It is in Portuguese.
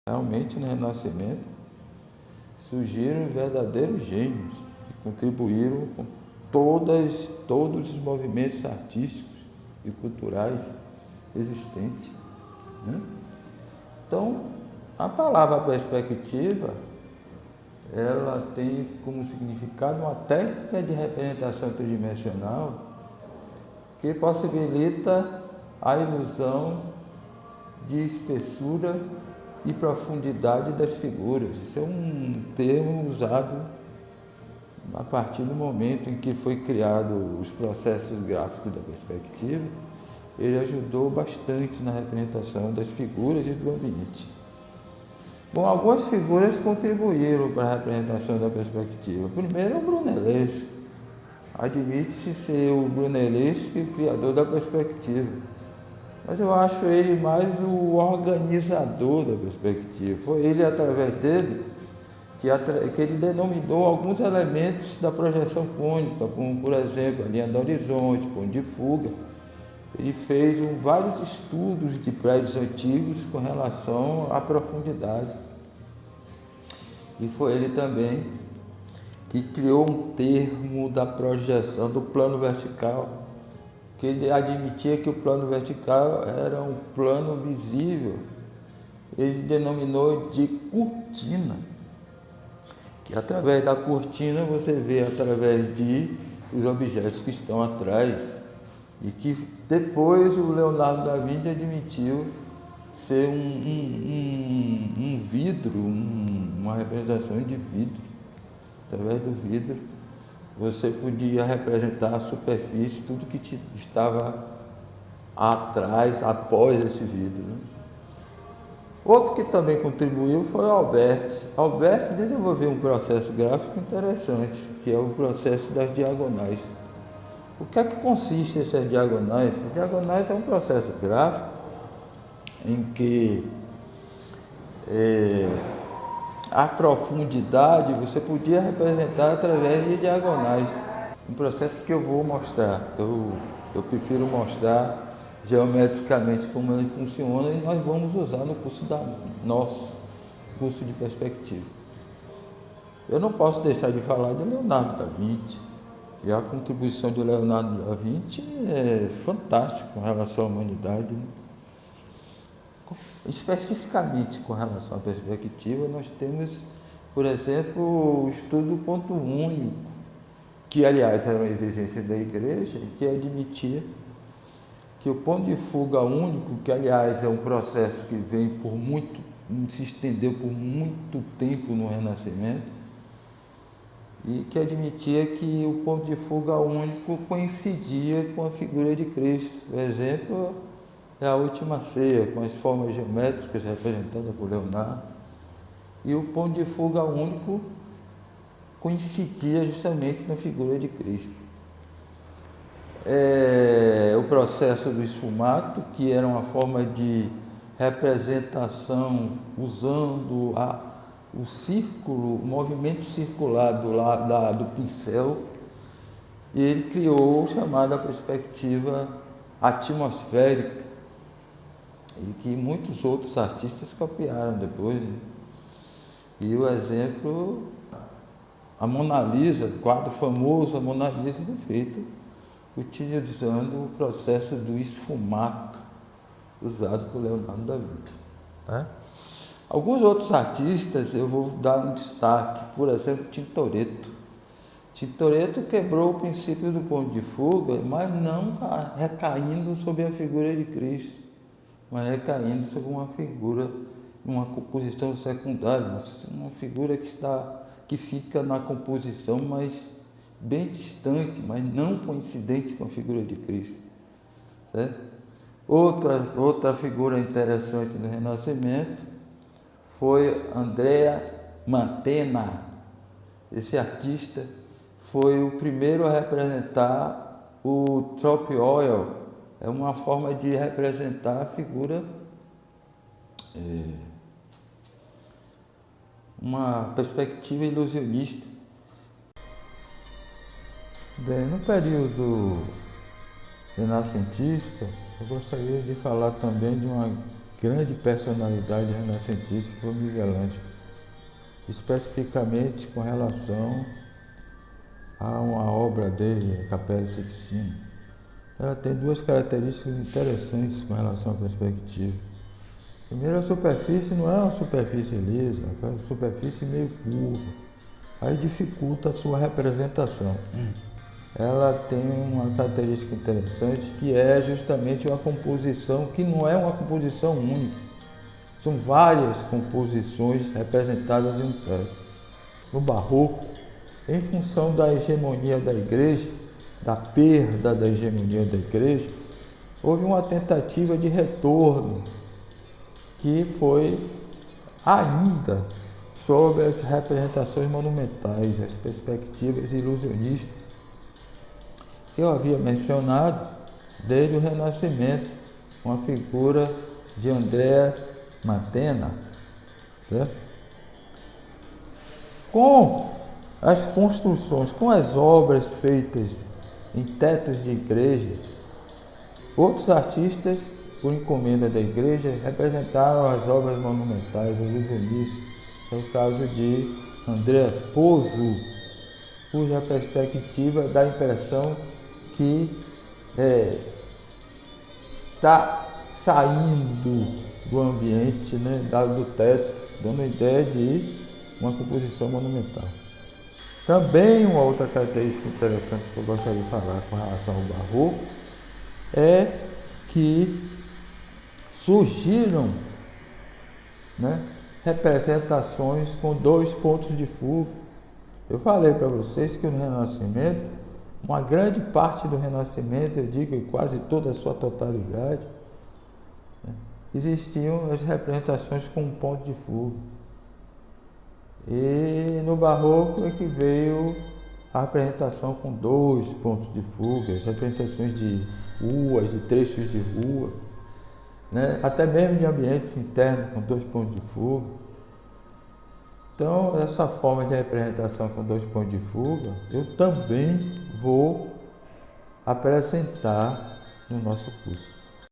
Realmente, no Renascimento, surgiram verdadeiros gênios que contribuíram com todos os movimentos artísticos e culturais existentes, né? Então, a palavra perspectiva, ela tem como significado uma técnica de representação tridimensional que possibilita a ilusão de espessura e profundidade das figuras. Isso é um termo usado a partir do momento em que foi criado os processos gráficos da perspectiva. Ele ajudou bastante na representação das figuras e do ambiente. Bom, algumas figuras contribuíram para a representação da perspectiva. Primeiro, o Brunelleschi. Admite-se ser o Brunelleschi o criador da perspectiva, mas eu acho ele mais o organizador da perspectiva. Foi ele, através dele, que ele denominou alguns elementos da projeção cônica, como, por exemplo, a linha do horizonte, ponto de fuga. Ele fez vários estudos de prédios antigos com relação à profundidade. E foi ele também que criou um termo da projeção do plano vertical, que ele admitia que o plano vertical era um plano visível. Ele denominou de cortina, que através da cortina você vê através os objetos que estão atrás, e que depois o Leonardo da Vinci admitiu ser um vidro, uma representação de vidro. Através do vidro você podia representar a superfície, tudo que estava atrás, após esse vidro, né? Outro que também contribuiu foi o Alberti. Alberti desenvolveu um processo gráfico interessante, que é o processo das diagonais. O que é que consiste essas diagonais? As diagonais é um processo gráfico em que a profundidade você podia representar através de diagonais. Um processo que eu vou mostrar. Eu prefiro mostrar geometricamente como ele funciona, e nós vamos usar no nosso curso de perspectiva. Eu não posso deixar de falar de Leonardo da Vinci, e a contribuição de Leonardo da Vinci é fantástica com relação à humanidade, né? Especificamente com relação à perspectiva, nós temos, por exemplo, o estudo do ponto único, que aliás era uma exigência da igreja, que admitia que o ponto de fuga único, que aliás é um processo que se estendeu por muito tempo no Renascimento, e que admitia que o ponto de fuga único coincidia com a figura de Cristo. O exemplo é a Última Ceia, com as formas geométricas representadas por Leonardo, e o ponto de fuga único coincidia justamente na figura de Cristo. O processo do esfumato, que era uma forma de representação usando o círculo, o movimento circular do pincel, e ele criou a chamada perspectiva atmosférica, e que muitos outros artistas copiaram depois, né? E o exemplo, a Mona Lisa, o quadro famoso, a Mona Lisa, foi feito utilizando o processo do esfumato usado por Leonardo da Vinci, né? Alguns outros artistas eu vou dar um destaque, por exemplo, Tintoretto. Tintoretto quebrou o princípio do ponto de fuga, mas não recaindo sobre a figura de Cristo, mas recaindo sobre uma figura, uma composição secundária, uma figura que fica na composição, mas bem distante, mas não coincidente com a figura de Cristo, certo? Outra figura interessante do Renascimento foi Andrea Mantegna. Esse artista foi o primeiro a representar o trope oil. É uma forma de representar a figura, uma perspectiva ilusionista. Bem, no período renascentista, eu gostaria de falar também de uma grande personalidade renascentista foi Michelangelo, especificamente com relação a uma obra dele, a Capela Sixtina. Ela tem duas características interessantes com relação à perspectiva. Primeiro, a superfície não é uma superfície lisa, é uma superfície meio curva. Aí dificulta a sua representação. Ela tem uma característica interessante, que é justamente uma composição que não é uma composição única. São várias composições representadas em um teto. No Barroco, em função da hegemonia da Igreja, da perda da hegemonia da Igreja, houve uma tentativa de retorno, que foi ainda sobre as representações monumentais, as perspectivas ilusionistas, que eu havia mencionado desde o Renascimento, uma figura de Andrea Mantegna, certo? Com as construções, com as obras feitas em tetos de igrejas, outros artistas, por encomenda da igreja, representaram as obras monumentais, os ilusionistas. É o caso de Andrea Pozzo, cuja perspectiva dá a impressão que está saindo do ambiente, né, do teto, dando a ideia de uma composição monumental. Também uma outra característica interessante que eu gostaria de falar com relação ao Barroco é que surgiram, né, representações com dois pontos de fuga. Eu falei para vocês que no Renascimento, uma grande parte do Renascimento, eu digo em quase toda a sua totalidade, né, existiam as representações com um ponto de fuga. E no Barroco é que veio a representação com dois pontos de fuga, as representações de ruas, de trechos de rua, né? Até mesmo de ambientes internos com dois pontos de fuga. Então, essa forma de representação com dois pontos de fuga, eu também vou apresentar no nosso curso.